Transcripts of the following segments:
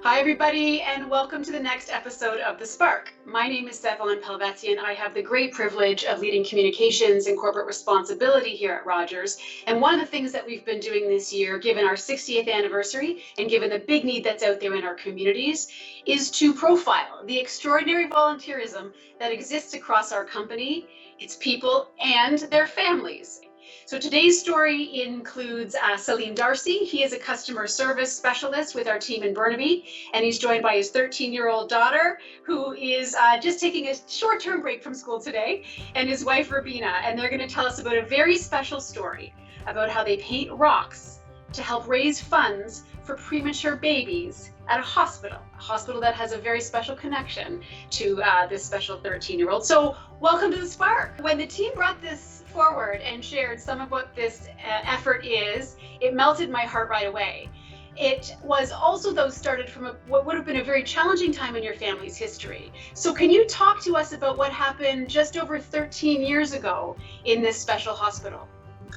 Hi, everybody, and welcome to the next episode of The Spark. My name is Sevaun Palvetzian. I have the great privilege of leading communications and corporate responsibility here at Rogers. And one of the things that we've been doing this year, given our 60th anniversary and given the big need that's out there in our communities, is to profile the extraordinary volunteerism that exists across our company, its people, and their families. So today's story includes Salim Dharsee. He is a customer service specialist with our team in Burnaby, and he's joined by his 13-year-old daughter, who is just taking a short-term break from school today, and his wife, Rabina. And they're going to tell us about a very special story about how they paint rocks to help raise funds for premature babies at a hospital that has a very special connection to this special 13-year-old. So welcome to The Spark. When the team brought this forward and shared some of what this effort is, it melted my heart right away. It was also, though, started from what would have been a very challenging time in your family's history. So can you talk to us about what happened just over 13 years ago in this special hospital?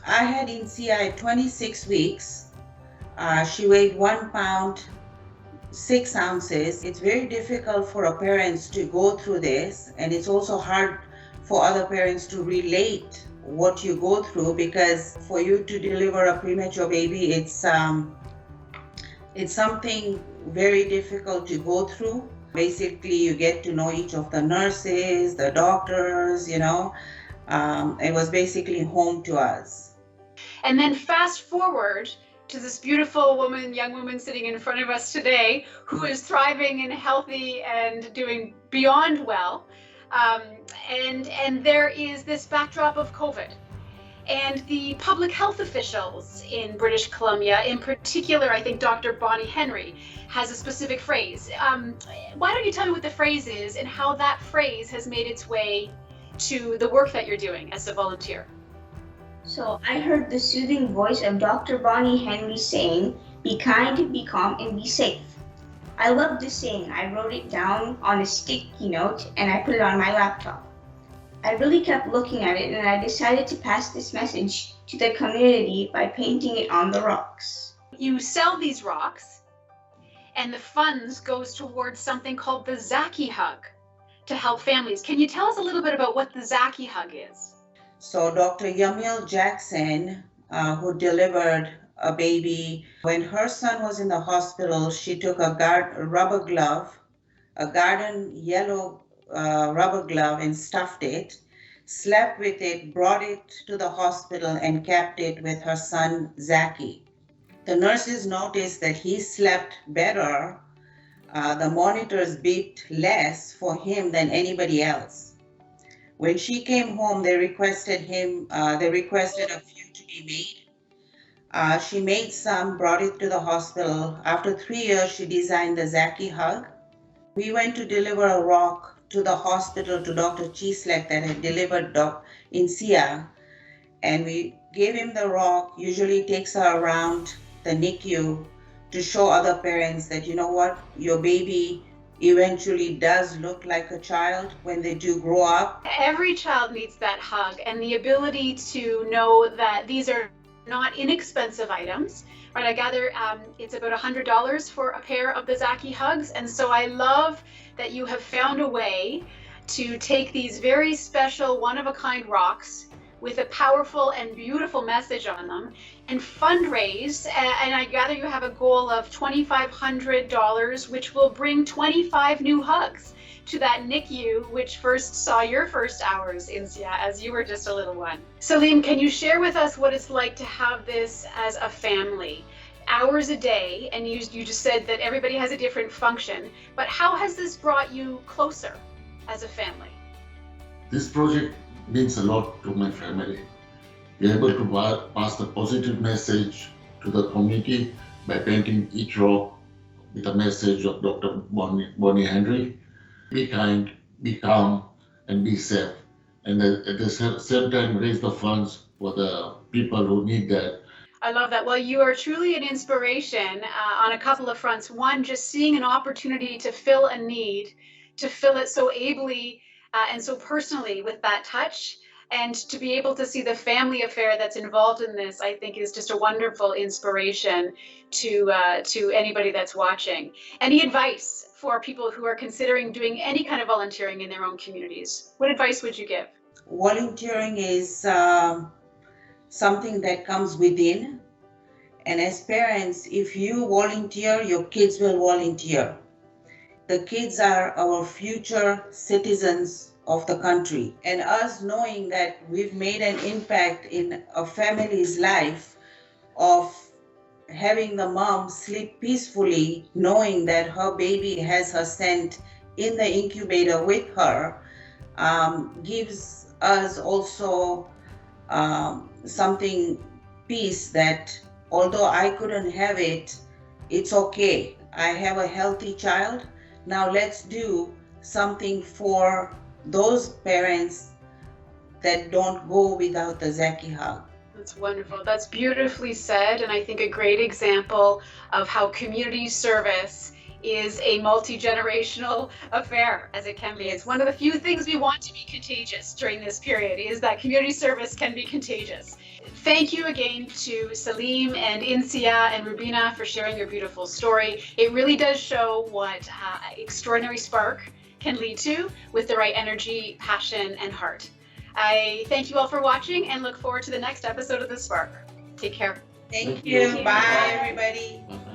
I had Insia at 26 weeks. She weighed 1 pound, 6 ounces. It's very difficult for our parents to go through this, and it's also hard for other parents to relate what you go through, because for you to deliver a premature baby, it's something very difficult to go through. Basically, you get to know each of the nurses, the doctors, it was basically home to us. And then fast forward to this beautiful young woman sitting in front of us today, who is thriving and healthy and doing beyond well. And there is this backdrop of COVID. And the public health officials in British Columbia, in particular, I think Dr. Bonnie Henry, has a specific phrase. Why don't you tell me what the phrase is and how that phrase has made its way to the work that you're doing as a volunteer? So I heard the soothing voice of Dr. Bonnie Henry saying, "Be kind, be calm, and be safe." I love this saying. I wrote it down on a sticky note and I put it on my laptop. I really kept looking at it, and I decided to pass this message to the community by painting it on the rocks. You sell these rocks, and the funds goes towards something called the Zaki Hug to help families. Can you tell us a little bit about what the Zaki Hug is? So Dr. Yamil Jackson, who delivered a baby, when her son was in the hospital, she took a rubber glove, a garden yellow rubber glove, and stuffed it, slept with it, brought it to the hospital, and kept it with her son, Zaki. The nurses noticed that he slept better. The monitors beeped less for him than anybody else. When she came home, they requested a few to be made. She made some, brought it to the hospital. After 3 years, she designed the Zaki Hug. We went to deliver a rock to the hospital to Dr. Cheeslek that had delivered Insia, and we gave him the rock. Usually it takes her around the NICU to show other parents that, you know what, your baby eventually does look like a child when they do grow up. Every child needs that hug and the ability to know that these are not inexpensive items, right? I gather it's about $100 for a pair of the Zaki Hugs. And so I love that you have found a way to take these very special, one-of-a-kind rocks with a powerful and beautiful message on them and fundraise. And I gather you have a goal of $2,500, which will bring 25 new hugs to that NICU, which first saw your first hours, Insia, as you were just a little one. Salim, can you share with us what it's like to have this as a family? Hours a day, and you just said that everybody has a different function, but how has this brought you closer as a family? This project means a lot to my family. We're able to pass the positive message to the community by painting each rock with a message of Dr. Bonnie Henry. Be kind, be calm, and be safe. And at the same time, raise the funds for the people who need that. I love that. Well, you are truly an inspiration on a couple of fronts. One, just seeing an opportunity to fill a need, to fill it so ably and so personally with that touch. And to be able to see the family affair that's involved in this, I think, is just a wonderful inspiration to anybody that's watching. Any advice for people who are considering doing any kind of volunteering in their own communities? What advice would you give? Volunteering is something that comes within. And as parents, if you volunteer, your kids will volunteer. The kids are our future citizens of the country. And us knowing that we've made an impact in a family's life of having the mom sleep peacefully, knowing that her baby has her scent in the incubator with her, gives us also something peace that although I couldn't have it, it's okay. I have a healthy child. Now let's do something for those parents that don't go without the Zaki hug. That's wonderful. That's beautifully said, and I think a great example of how community service is a multi-generational affair, as it can be. It's one of the few things we want to be contagious during this period, is that community service can be contagious. Thank you again to Salim and Insia and Rubina for sharing your beautiful story. It really does show what extraordinary spark can lead to with the right energy, passion, and heart. I thank you all for watching and look forward to the next episode of The Spark. Take care. Thank you. Bye, everybody. Bye-bye.